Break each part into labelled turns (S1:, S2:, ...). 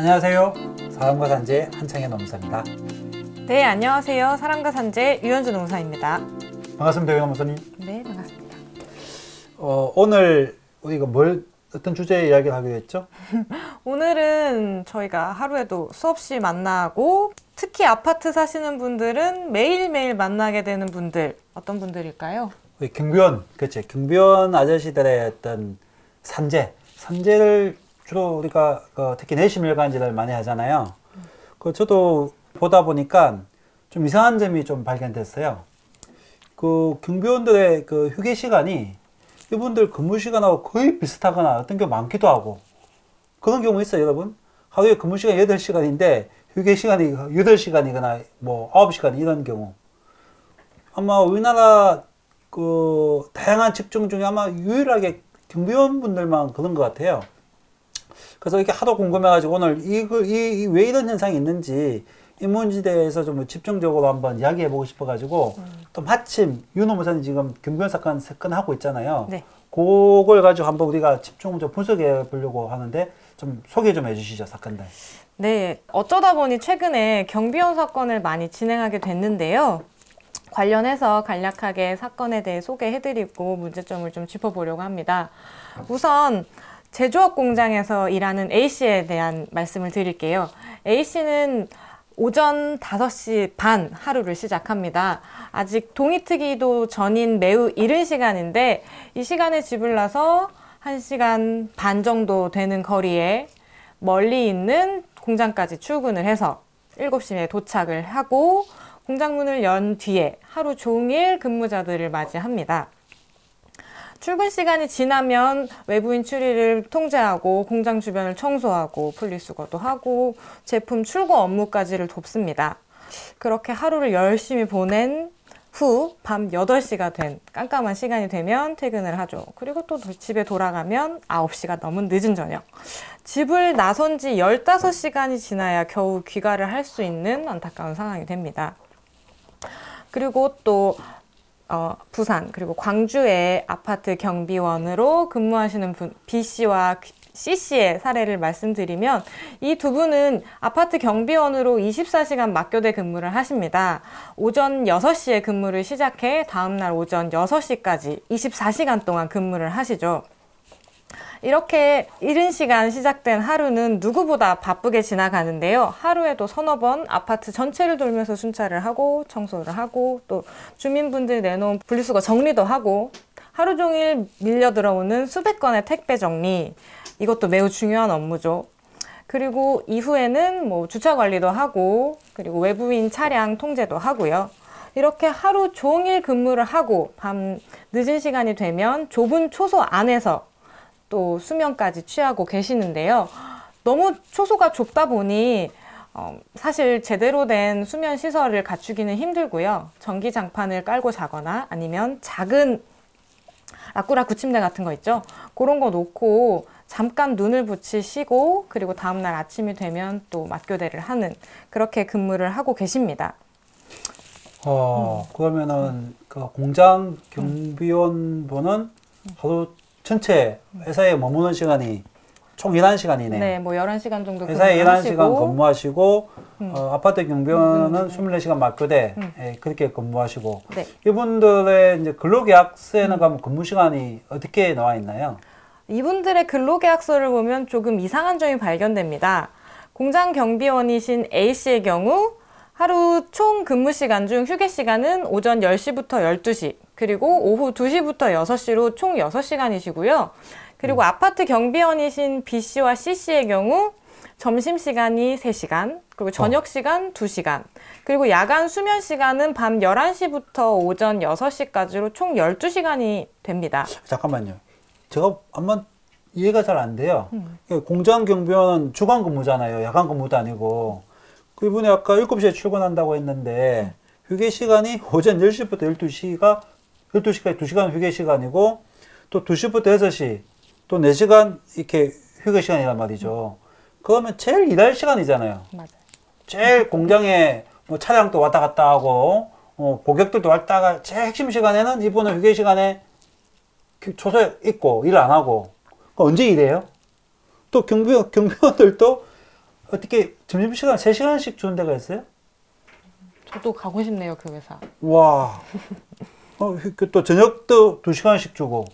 S1: 안녕하세요. 사람과 산재 한창의 농사입니다.
S2: 네, 안녕하세요. 사람과 산재 유현주 농사입니다.
S1: 반갑습니다, 농사님.
S2: 네, 반갑습니다.
S1: 오늘 우리가 어떤 주제의 이야기를 하기로 했죠?
S2: 오늘은 저희가 하루에도 수없이 만나고 특히 아파트 사시는 분들은 매일매일 만나게 되는 분들, 어떤 분들일까요?
S1: 우리 경비원, 그렇지. 경비원 아저씨들의 어떤 산재를 주로 우리가 특히 내심 일간지를 많이 하잖아요. 저도 보다 보니까 좀 이상한 점이 좀 발견됐어요. 그 경비원들의 그 휴게 시간이 이분들 근무 시간하고 거의 비슷하거나 어떤 경우 많기도 하고 그런 경우 있어요, 여러분. 하루에 근무 시간 8시간인데 휴게 시간이 8시간이거나 뭐 9시간 이런 경우. 아마 우리나라 그 다양한 직종 중에 아마 유일하게 경비원 분들만 그런 것 같아요. 그래서 이렇게 하도 궁금해가지고 오늘 왜 이런 현상이 있는지 이 문제에 대해서 좀 집중적으로 한번 이야기해보고 싶어가지고 또 마침 윤 노무사님 지금 경비원 사건 하고 있잖아요.
S2: 네.
S1: 그걸 가지고 한번 우리가 집중 좀 분석해 보려고 하는데 좀 소개 좀 해주시죠, 사건들.
S2: 네, 어쩌다 보니 최근에 경비원 사건을 많이 진행하게 됐는데요. 관련해서 간략하게 사건에 대해 소개해드리고 문제점을 좀 짚어보려고 합니다. 우선 제조업 공장에서 일하는 A씨에 대한 말씀을 드릴게요. A씨는 오전 5시 반 하루를 시작합니다. 아직 동이 트기도 전인 매우 이른 시간인데 이 시간에 집을 나서 1시간 반 정도 되는 거리에 멀리 있는 공장까지 출근을 해서 7시에 도착을 하고 공장 문을 연 뒤에 하루 종일 근무자들을 맞이합니다. 출근 시간이 지나면 외부인 출입을 통제하고 공장 주변을 청소하고 분리수거도 하고 제품 출고 업무까지를 돕습니다. 그렇게 하루를 열심히 보낸 후 밤 8시가 된 깜깜한 시간이 되면 퇴근을 하죠. 그리고 또 집에 돌아가면 9시가 넘은 늦은 저녁. 집을 나선 지 15시간이 지나야 겨우 귀가를 할 수 있는 안타까운 상황이 됩니다. 그리고 또 부산 그리고 광주의 아파트 경비원으로 근무하시는 분 B씨와 C씨의 사례를 말씀드리면 이 두 분은 아파트 경비원으로 24시간 맞교대 근무를 하십니다. 오전 6시에 근무를 시작해 다음날 오전 6시까지 24시간 동안 근무를 하시죠. 이렇게 이른 시간 시작된 하루는 누구보다 바쁘게 지나가는데요. 하루에도 서너 번 아파트 전체를 돌면서 순찰을 하고 청소를 하고 또 주민분들 내놓은 분리수거 정리도 하고 하루 종일 밀려 들어오는 수백 건의 택배 정리, 이것도 매우 중요한 업무죠. 그리고 이후에는 뭐 주차 관리도 하고 그리고 외부인 차량 통제도 하고요. 이렇게 하루 종일 근무를 하고 밤 늦은 시간이 되면 좁은 초소 안에서 또 수면까지 취하고 계시는데요. 너무 초소가 좁다 보니 사실 제대로 된 수면 시설을 갖추기는 힘들고요. 전기장판을 깔고 자거나 아니면 작은 라꾸라꾸 침대 같은 거 있죠. 그런 거 놓고 잠깐 눈을 붙이시고 그리고 다음날 아침이 되면 또 맞교대를 하는 그렇게 근무를 하고 계십니다.
S1: 그러면은 그 공장 경비원분은 하루 전체 회사에 머무는 시간이 총 11시간이네요.
S2: 네, 뭐 11시간 정도
S1: 회사에
S2: 근무하시고
S1: 11시간 근무하시고 아파트 경비원은 24시간 맞교대 그렇게 근무하시고
S2: 네.
S1: 이분들의 이제 근로계약서에는 가면 근무 시간이 어떻게 나와 있나요?
S2: 이분들의 근로계약서를 보면 조금 이상한 점이 발견됩니다. 공장 경비원이신 A씨의 경우 하루 총 근무 시간 중 휴게 시간은 오전 10시부터 12시, 그리고 오후 2시부터 6시로 총 6시간이시고요. 그리고 아파트 경비원이신 B씨와 C씨의 경우 점심시간이 3시간, 그리고 저녁시간 2시간, 그리고 야간 수면 시간은 밤 11시부터 오전 6시까지로 총 12시간이 됩니다.
S1: 잠깐만요. 제가 아마 이해가 잘 안 돼요. 공장 경비원은 주간 근무잖아요. 야간 근무도 아니고. 그분이 아까 7시에 출근한다고 했는데 휴게 시간이 오전 10시부터 12시까지 2시간 휴게 시간이고 또 2시부터 6시 또 4시간 이렇게 휴게 시간이란 말이죠. 그러면 제일 일할 시간이잖아요.
S2: 맞아요.
S1: 제일 공장에 뭐 차량도 왔다 갔다 하고 고객들도 왔다 갔다 제일 핵심 시간에는 이분은 휴게 시간에 초소에 있고 일 안 하고 언제 일해요? 또 경비원들도 어떻게 점심시간 3시간씩 주는 데가 있어요?
S2: 저도 가고 싶네요, 그 회사.
S1: 와. 또 저녁도 2시간씩 주고,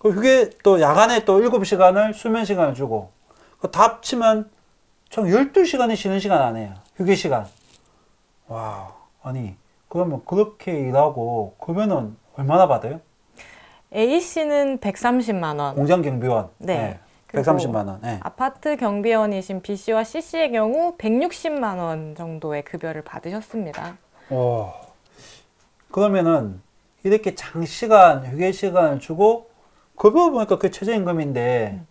S1: 휴게 또 야간에 또 7시간을 수면 시간을 주고, 다 합치면 총 12시간이 쉬는 시간 아니에요. 휴게 시간. 와. 아니, 그러면 그렇게 일하고, 그러면은 얼마나 받아요?
S2: A씨는 130만 원.
S1: 공장 경비원.
S2: 네.
S1: 130만 원. 네.
S2: 아파트 경비원이신 B씨와 C씨의 경우 160만 원 정도의 급여를 받으셨습니다.
S1: 오. 그러면은 이렇게 장시간 휴게 시간을 주고 급여 보니까 그게 최저임금인데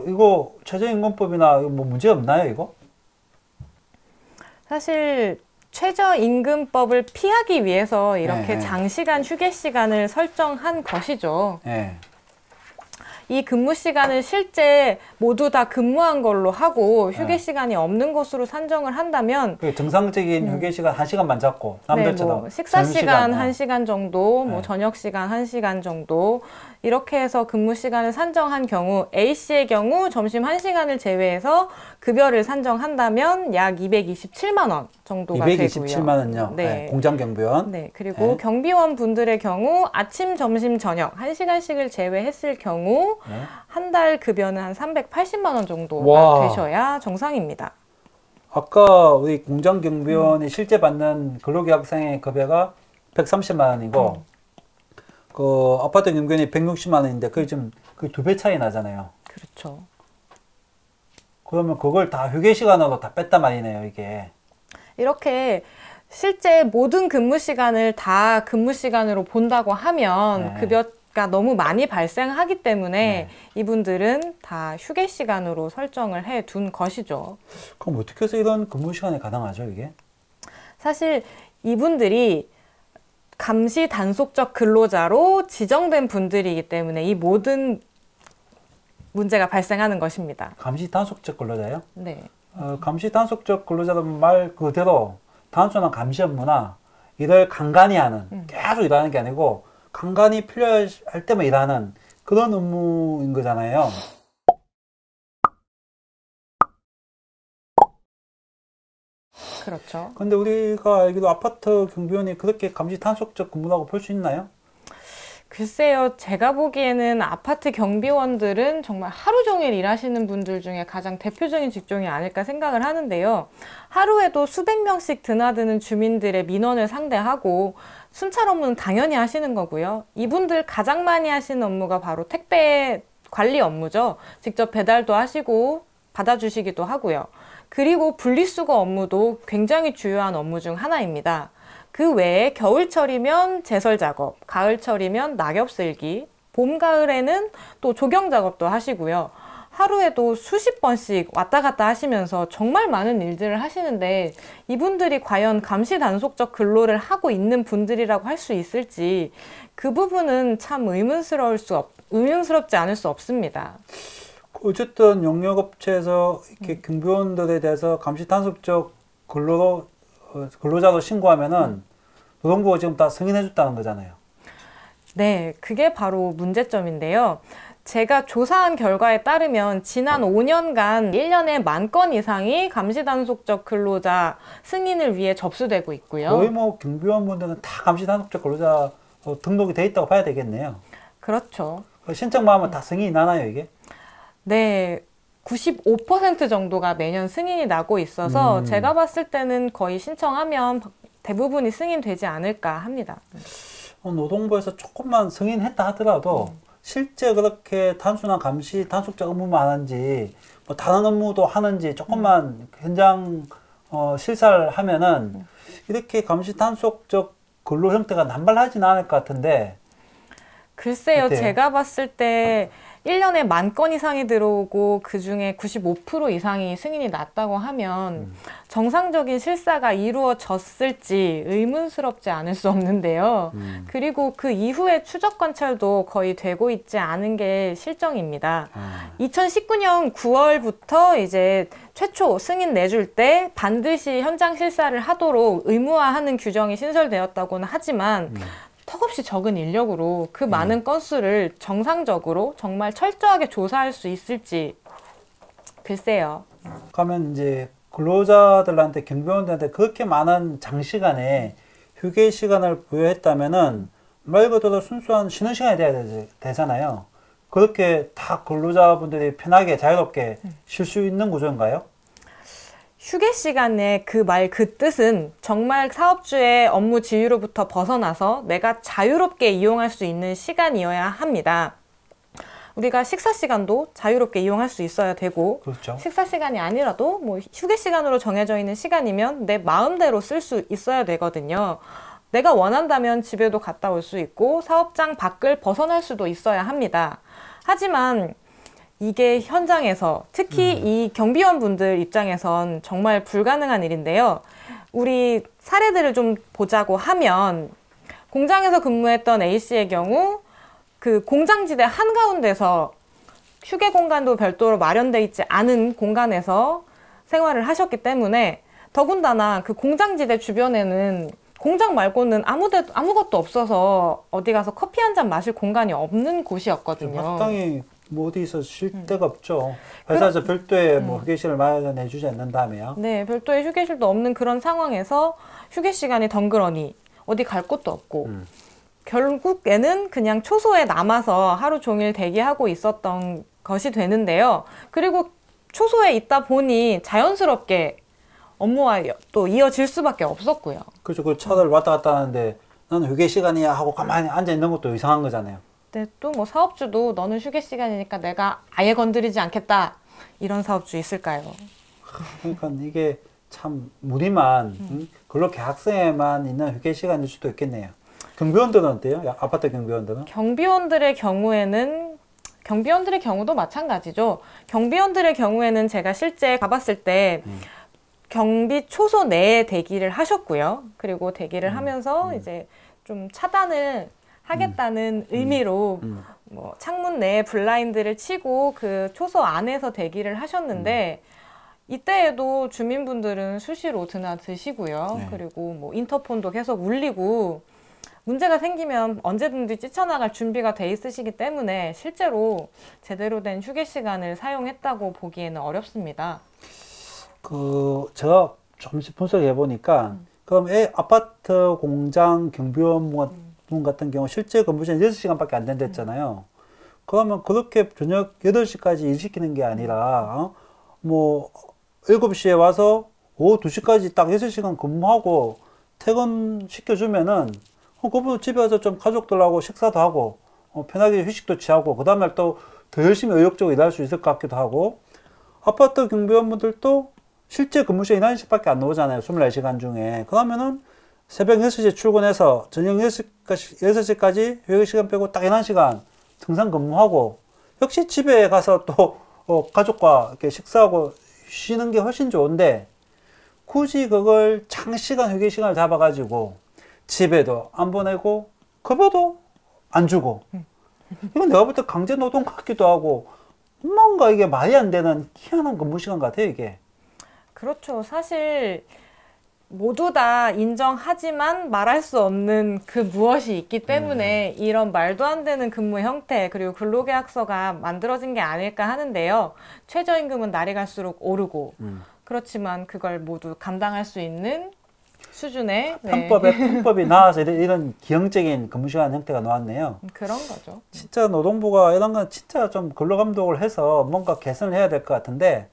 S1: 이거 최저임금법이나 뭐 문제 없나요 이거?
S2: 사실 최저임금법을 피하기 위해서 이렇게
S1: 네.
S2: 장시간 휴게 시간을 설정한 것이죠.
S1: 네.
S2: 이 근무 시간을 실제 모두 다 근무한 걸로 하고 휴게
S1: 네.
S2: 시간이 없는 것으로 산정을 한다면
S1: 그 정상적인 휴게 시간 1시간만 잡고 남들처럼
S2: 네, 뭐 식사 시간
S1: 점심시간,
S2: 1시간 정도, 뭐
S1: 네.
S2: 저녁 시간 1시간 정도 이렇게 해서 근무 시간을 산정한 경우 A씨의 경우 점심 1시간을 제외해서 급여를 산정한다면 약 227만 원 정도가
S1: 227만
S2: 되고요.
S1: 원요.
S2: 네.
S1: 네. 공장 경비원.
S2: 네, 그리고
S1: 네.
S2: 경비원 분들의 경우 아침, 점심, 저녁 1시간씩을 제외했을 경우
S1: 네.
S2: 한 달 급여는 한 380만 원 정도가
S1: 와.
S2: 되셔야 정상입니다.
S1: 아까 우리 공장 경비원이 실제 받는 근로계약상의 급여가 130만 원이고 그 아파트 경비원이 160만 원인데 그게 좀 그 2배 차이 나잖아요.
S2: 그렇죠.
S1: 그러면 그걸 다 휴게 시간으로 다 뺐단 말이네요, 이게.
S2: 이렇게 실제 모든 근무 시간을 다 근무 시간으로 본다고 하면
S1: 네.
S2: 급여가 너무 많이 발생하기 때문에
S1: 네.
S2: 이분들은 다 휴게 시간으로 설정을 해 둔 것이죠.
S1: 그럼 어떻게 해서 이런 근무 시간이 가능하죠, 이게?
S2: 사실 이분들이 감시 단속적 근로자로 지정된 분들이기 때문에 이 모든 문제가 발생하는 것입니다.
S1: 감시 단속적 근로자예요?
S2: 네.
S1: 감시 단속적 근로자는 말 그대로 단순한 감시 업무나 일을 간간히 하는, 계속 일하는 게 아니고 간간히 필요할 때만 일하는 그런 업무인 거잖아요.
S2: 그렇죠.
S1: 근데 우리가 알기로 아파트 경비원이 그렇게 감시 단속적 근무라고 볼 수 있나요?
S2: 글쎄요, 제가 보기에는 아파트 경비원들은 정말 하루 종일 일하시는 분들 중에 가장 대표적인 직종이 아닐까 생각을 하는데요. 하루에도 수백 명씩 드나드는 주민들의 민원을 상대하고 순찰 업무는 당연히 하시는 거고요. 이분들 가장 많이 하시는 업무가 바로 택배 관리 업무죠. 직접 배달도 하시고 받아주시기도 하고요. 그리고 분리수거 업무도 굉장히 주요한 업무 중 하나입니다. 그 외에 겨울철이면 제설 작업, 가을철이면 낙엽 쓸기, 봄, 가을에는 또 조경 작업도 하시고요. 하루에도 수십 번씩 왔다 갔다 하시면서 정말 많은 일들을 하시는데 이분들이 과연 감시 단속적 근로를 하고 있는 분들이라고 할 수 있을지 그 부분은 참 의문스럽지 않을 수 없습니다.
S1: 어쨌든 용역업체에서 이렇게 경비원들에 대해서 감시 단속적 근로자로 신고하면은 노동부가 지금 다 승인해줬다는 거잖아요.
S2: 네, 그게 바로 문제점인데요. 제가 조사한 결과에 따르면 지난 5년간 1년에 10,000건 이상이 감시 단속적 근로자 승인을 위해 접수되고 있고요.
S1: 거의 뭐 경비원분들은 다 감시 단속적 근로자 등록이 돼 있다고 봐야 되겠네요.
S2: 그렇죠.
S1: 신청만 하면 다 승인이 나나요, 이게?
S2: 네, 95% 정도가 매년 승인이 나고 있어서 제가 봤을 때는 거의 신청하면 대부분이 승인되지 않을까 합니다.
S1: 노동부에서 조금만 승인했다 하더라도 실제 그렇게 단순한 감시 단속적 업무만 하는지 뭐 다른 업무도 하는지 조금만 현장 실사를 하면은 이렇게 감시 단속적 근로 형태가 남발하지는 않을 것 같은데.
S2: 글쎄요,
S1: 어때요?
S2: 제가 봤을 때 1년에 10,000건 이상이 들어오고 그 중에 95% 이상이 승인이 났다고 하면 정상적인 실사가 이루어졌을지 의문스럽지 않을 수 없는데요. 그리고 그 이후에 추적 관찰도 거의 되고 있지 않은 게 실정입니다. 2019년 9월부터 이제 최초 승인 내줄 때 반드시 현장 실사를 하도록 의무화하는 규정이 신설되었다고는 하지만 턱없이 적은 인력으로 그 많은 건수를 정상적으로 정말 철저하게 조사할 수 있을지 글쎄요.
S1: 그러면 이제 근로자들한테 경비원들한테 그렇게 많은 장시간의 휴게 시간을 부여했다면은 말 그대로 순수한 쉬는 시간이 돼야 되잖아요. 그렇게 다 근로자분들이 편하게 자유롭게 쉴 수 있는 구조인가요?
S2: 휴게 시간의 그 말 그 뜻은 정말 사업주의 업무 지휘로부터 벗어나서 내가 자유롭게 이용할 수 있는 시간이어야 합니다. 우리가 식사 시간도 자유롭게 이용할 수 있어야 되고,
S1: 그렇죠.
S2: 식사 시간이 아니라도 뭐 휴게 시간으로 정해져 있는 시간이면 내 마음대로 쓸 수 있어야 되거든요. 내가 원한다면 집에도 갔다 올 수 있고 사업장 밖을 벗어날 수도 있어야 합니다. 하지만 이게 현장에서 특히 이 경비원분들 입장에선 정말 불가능한 일인데요. 우리 사례들을 좀 보자고 하면 공장에서 근무했던 A씨의 경우 그 공장지대 한가운데서 휴게 공간도 별도로 마련되어 있지 않은 공간에서 생활을 하셨기 때문에 더군다나 그 공장지대 주변에는 공장 말고는 아무것도 없어서 어디 가서 커피 한 잔 마실 공간이 없는 곳이었거든요.
S1: 마땅히 뭐 어디서 쉴 데가 없죠. 회사에서 별도의 뭐 휴게실을 마련해 주지 않는다며요.
S2: 네, 별도의 휴게실도 없는 그런 상황에서 휴게 시간이 덩그러니 어디 갈 곳도 없고 결국에는 그냥 초소에 남아서 하루 종일 대기하고 있었던 것이 되는데요. 그리고 초소에 있다 보니 자연스럽게 업무와 또 이어질 수밖에 없었고요.
S1: 그렇죠. 그 차를 왔다 갔다 하는데 나는 휴게 시간이야 하고 가만히 앉아 있는 것도 이상한 거잖아요.
S2: 네, 또 뭐 사업주도 너는 휴게 시간이니까 내가 아예 건드리지 않겠다 이런 사업주 있을까요?
S1: 그러니까 이게 참 무리만 근로계약서에만 있는 휴게 시간일 수도 있겠네요. 경비원들은 어때요? 아파트 경비원들은?
S2: 경비원들의 경우도 마찬가지죠. 경비원들의 경우에는 제가 실제 가봤을 때 경비 초소 내에 대기를 하셨고요. 그리고 대기를 하면서 이제 좀 차단을 하겠다는 의미로 뭐 창문 내에 블라인드를 치고 그 초소 안에서 대기를 하셨는데 이때에도 주민분들은 수시로 드나드시고요.
S1: 네.
S2: 그리고 뭐 인터폰도 계속 울리고 문제가 생기면 언제든지 뛰쳐나갈 준비가 돼 있으시기 때문에 실제로 제대로 된 휴게 시간을 사용했다고 보기에는 어렵습니다.
S1: 제가 잠시 분석해 보니까 그럼 아파트 공장 경비원 분 같은 경우 실제 근무 시간 6시간밖에 안 된댔잖아요. 그러면 그렇게 저녁 8시까지 일 시키는 게 아니라 뭐 7시에 와서 오후 2시까지 딱 6시간 근무하고 퇴근 시켜주면은 그분 집에 와서 좀 가족들하고 식사도 하고 편하게 휴식도 취하고 그 다음날 또 더 열심히 의욕적으로 일할 수 있을 것 같기도 하고 아파트 경비원분들도 실제 근무 시간 1시간밖에 안 나오잖아요. 24시간 중에. 그러면은 새벽 6시에 출근해서 저녁 6시까지 휴게 시간 빼고 딱 11시간 등산 근무하고 역시 집에 가서 또 가족과 이렇게 식사하고 쉬는 게 훨씬 좋은데 굳이 그걸 장시간 휴게 시간을 잡아가지고 집에도 안 보내고 급여도 안 주고 이건 내가 볼 때 강제 노동 같기도 하고 뭔가 이게 말이 안 되는 희한한 근무 시간 같아요, 이게.
S2: 그렇죠. 사실 모두 다 인정하지만 말할 수 없는 그 무엇이 있기 때문에 이런 말도 안 되는 근무 형태 그리고 근로계약서가 만들어진 게 아닐까 하는데요. 최저임금은 날이 갈수록 오르고 그렇지만 그걸 모두 감당할 수 있는 수준의
S1: 편법이 나와서 이런 기형적인 근무시간 형태가 나왔네요.
S2: 그런 거죠.
S1: 진짜 노동부가 이런 건 진짜 좀 근로감독을 해서 뭔가 개선을 해야 될 것 같은데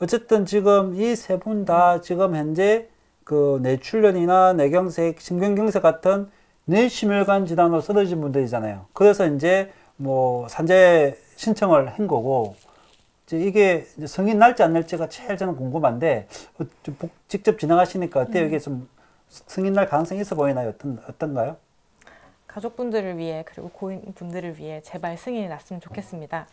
S1: 어쨌든 지금 이 세 분 다 지금 현재 그 뇌출혈이나 뇌경색, 심근경색 같은 뇌심혈관 질환으로 쓰러진 분들이잖아요. 그래서 이제 뭐 산재 신청을 한 거고 이게 승인 날지 안 날지가 제일 저는 궁금한데 직접 지나가시니까 어때요? 이게 좀 승인 날 가능성이 있어 보이나요? 어떤가요?
S2: 가족분들을 위해 그리고 고인분들을 위해 제발 승인이 났으면 좋겠습니다.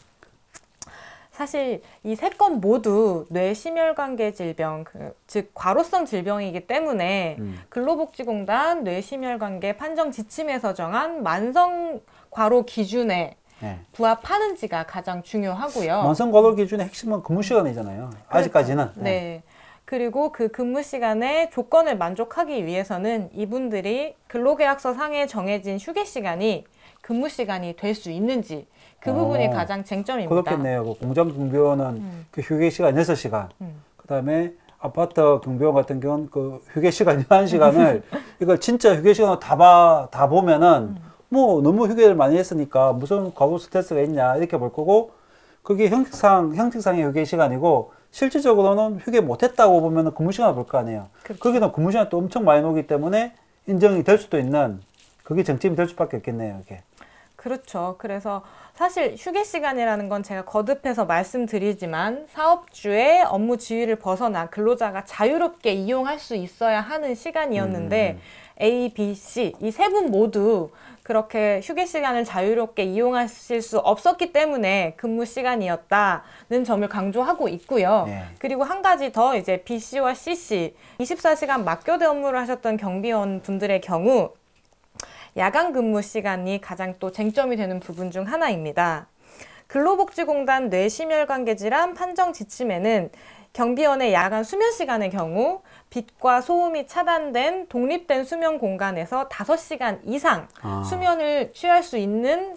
S2: 사실 이 세 건 모두 뇌심혈관계 질병, 즉 과로성 질병이기 때문에 근로복지공단 뇌심혈관계 판정 지침에서 정한 만성 과로 기준에 부합하는지가 가장 중요하고요.
S1: 만성 과로 기준의 핵심은 근무 시간이잖아요. 아직까지는.
S2: 네. 그리고 그 근무 시간의 조건을 만족하기 위해서는 이분들이 근로계약서 상에 정해진 휴게 시간이 근무 시간이 될 수 있는지 그 부분이 가장 쟁점입니다.
S1: 그렇겠네요. 그 공장 경비원은 그 휴게 시간 6시간. 그다음에 아파트 경비원 같은 경우는 그 휴게 시간 11시간을 이걸 진짜 휴게 시간으로 다 보면은 뭐 너무 휴게를 많이 했으니까 무슨 과부 스트레스가 있냐 이렇게 볼 거고 그게 형식상의 휴게 시간이고 실질적으로는 휴게 못했다고 보면은 근무 시간을 볼 거 아니에요.
S2: 그렇죠.
S1: 거기는 근무 시간이 또 엄청 많이 나오기 때문에 인정이 될 수도 있는 그게 쟁점이 될 수밖에 없겠네요. 이게.
S2: 그렇죠. 그래서 사실 휴게 시간이라는 건 제가 거듭해서 말씀드리지만 사업주의 업무 지휘를 벗어나 근로자가 자유롭게 이용할 수 있어야 하는 시간이었는데 A, B, C 이 세 분 모두 그렇게 휴게 시간을 자유롭게 이용하실 수 없었기 때문에 근무 시간이었다는 점을 강조하고 있고요.
S1: 네.
S2: 그리고 한 가지 더 이제 B 씨와 C 씨 24시간 맞교대 업무를 하셨던 경비원 분들의 경우 야간 근무 시간이 가장 또 쟁점이 되는 부분 중 하나입니다. 근로복지공단 뇌심혈관계질환 판정 지침에는 경비원의 야간 수면 시간의 경우 빛과 소음이 차단된 독립된 수면 공간에서 5시간 이상 수면을 취할 수 있는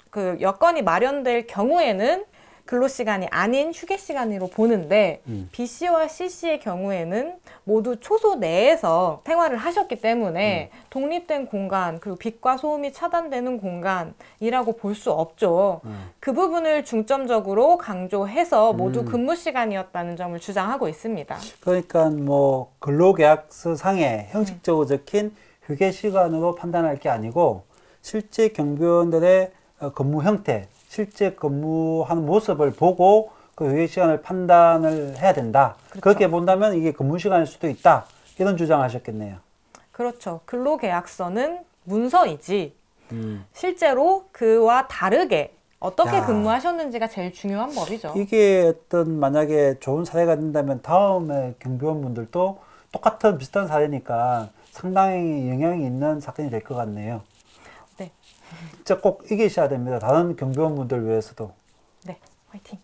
S2: 그 여건이 마련될 경우에는 근로시간이 아닌 휴게시간으로 보는데 B씨와 C씨의 경우에는 모두 초소 내에서 생활을 하셨기 때문에 독립된 공간 그리고 빛과 소음이 차단되는 공간이라고 볼 수 없죠. 그 부분을 중점적으로 강조해서 모두 근무시간이었다는 점을 주장하고 있습니다.
S1: 그러니까 뭐 근로계약서 상에 형식적으로 적힌 휴게시간으로 판단할 게 아니고 실제 경비원들의 근무 형태 실제 근무하는 모습을 보고 그 휴게 시간을 판단을 해야 된다.
S2: 그렇죠.
S1: 그렇게 본다면 이게 근무 시간일 수도 있다. 이런 주장하셨겠네요.
S2: 그렇죠. 근로계약서는 문서이지 실제로 그와 다르게 어떻게 근무하셨는지가 제일 중요한 법이죠.
S1: 이게 어떤 만약에 좋은 사례가 된다면 다음에 경비원분들도 똑같은 비슷한 사례니까 상당히 영향이 있는 사건이 될 것 같네요.
S2: 네.
S1: 진짜 꼭 이기셔야 됩니다. 다른 경비원분들 위해서도.
S2: 네, 화이팅.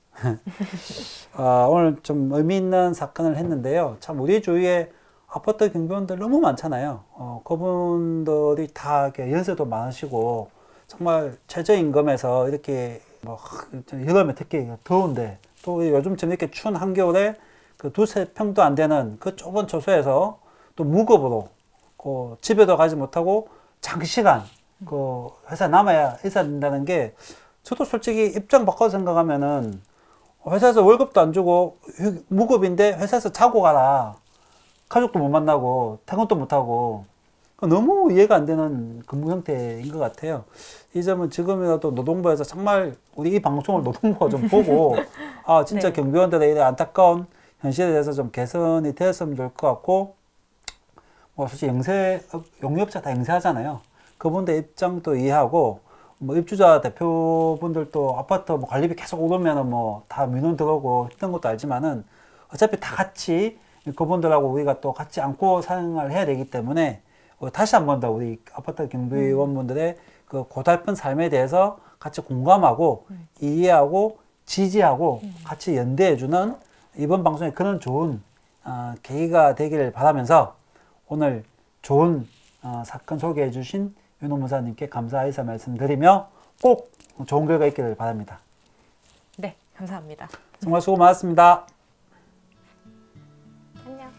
S1: 오늘 좀 의미 있는 사건을 했는데요. 참 우리 주위에 아파트 경비원들 너무 많잖아요. 그분들이 다 이렇게 연세도 많으시고 정말 최저임금에서 이렇게 뭐 여름에 특히 더운데 또 요즘처럼 이렇게 추운 한겨울에 그 두세 평도 안 되는 그 좁은 초소에서 또 무급으로 그 집에도 가지 못하고 장시간 그 회사에 남아야 있어야 된다는 게 저도 솔직히 입장 바꿔서 생각하면은 회사에서 월급도 안 주고 무급인데 회사에서 자고 가라. 가족도 못 만나고 퇴근도 못 하고 너무 이해가 안 되는 근무 형태인 것 같아요. 이 점은 지금이라도 노동부에서 정말 우리 이 방송을 노동부가 좀 보고 진짜
S2: 네.
S1: 경비원들의 이런 안타까운 현실에 대해서 좀 개선이 되었으면 좋을 것 같고 뭐 솔직히 용역업자 다 영세하잖아요. 그분들 입장도 이해하고 뭐 입주자 대표분들도 아파트 뭐 관리비 계속 오르면은 뭐 다 민원 들어오고 힘든 것도 알지만은 어차피 다 같이 그분들하고 우리가 또 같이 안고 생활을 해야 되기 때문에 다시 한 번 더 우리 아파트 경비원분들의 그 고달픈 삶에 대해서 같이 공감하고 이해하고 지지하고 같이 연대해주는 이번 방송에 그런 좋은 계기가 되기를 바라면서 오늘 좋은 사건 소개해 주신 윤호 무사님께 감사 인사 말씀드리며 꼭 좋은 결과 있기를 바랍니다.
S2: 네, 감사합니다.
S1: 정말 수고 많았습니다.
S2: 안녕.